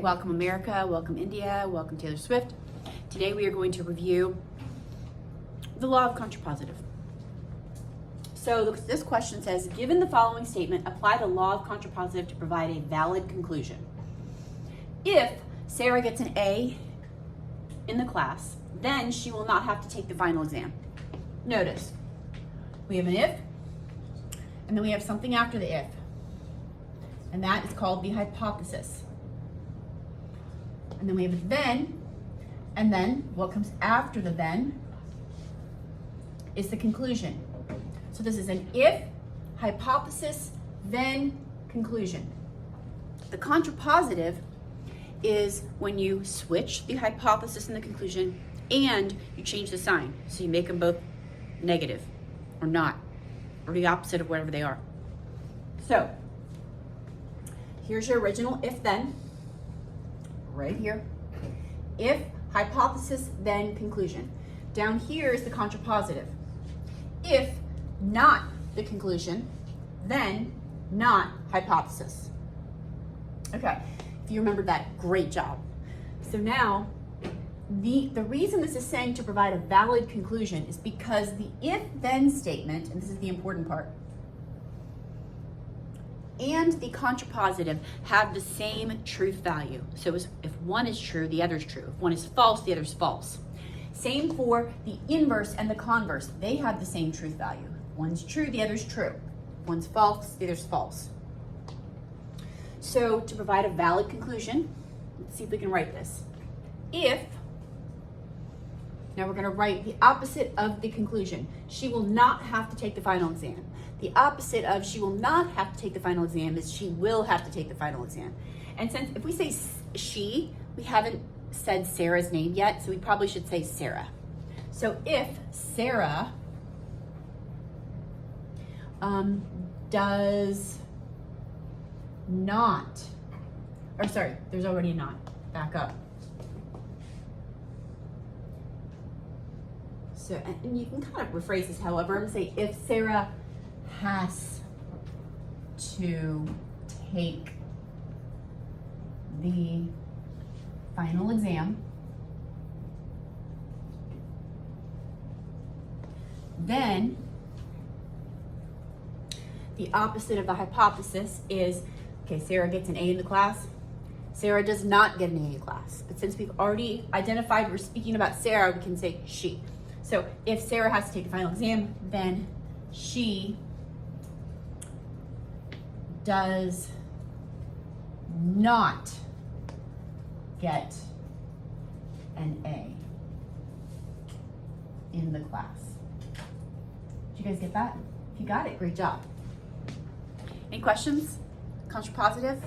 Welcome America, welcome India, welcome Taylor Swift. Today we are going to review the law of contrapositive. So this question says, given the following statement, apply the law of contrapositive to provide a valid conclusion. If Sarah gets an A in the class, then she will not have to take the final exam. Notice, we have an if, and then we have something after the if, and that is called the hypothesis. And then we have a then, and then what comes after the then is the conclusion. So this is an if, hypothesis, then conclusion. The contrapositive is when you switch the hypothesis and the conclusion and you change the sign. So you make them both negative or not, or the opposite of whatever they are. So here's your original if then. Right here. If, hypothesis, then conclusion. Down here is the contrapositive. If not the conclusion, then not hypothesis. Okay, if you remembered that, great job. So now, the reason this is saying to provide a valid conclusion is because the if-then statement, and this is the important part, and the contrapositive have the same truth value. So if one is true, the other is true. If one is false, the other is false. Same for the inverse and the converse. They have the same truth value. One's true, the other's true. One's false, the other's false. So to provide a valid conclusion, let's see if we can write this. If, now we're gonna write the opposite of the conclusion. She will not have to take the final exam. The opposite of she will not have to take the final exam is she will have to take the final exam. And since if we say she, we haven't said Sarah's name yet, so we probably should say Sarah. So if Sarah does not, or sorry, there's already a not, back up. So, and you can kind of rephrase this however, I'm gonna say if Sarah has to take the final exam, then the opposite of the hypothesis is, okay, Sarah gets an A in the class. Sarah does not get an A in the class. But since we've already identified we're speaking about Sarah, we can say she. So if Sarah has to take the final exam, then she does not get an A in the class. Did you guys get that? If you got it, great job. Any questions? Contrapositive?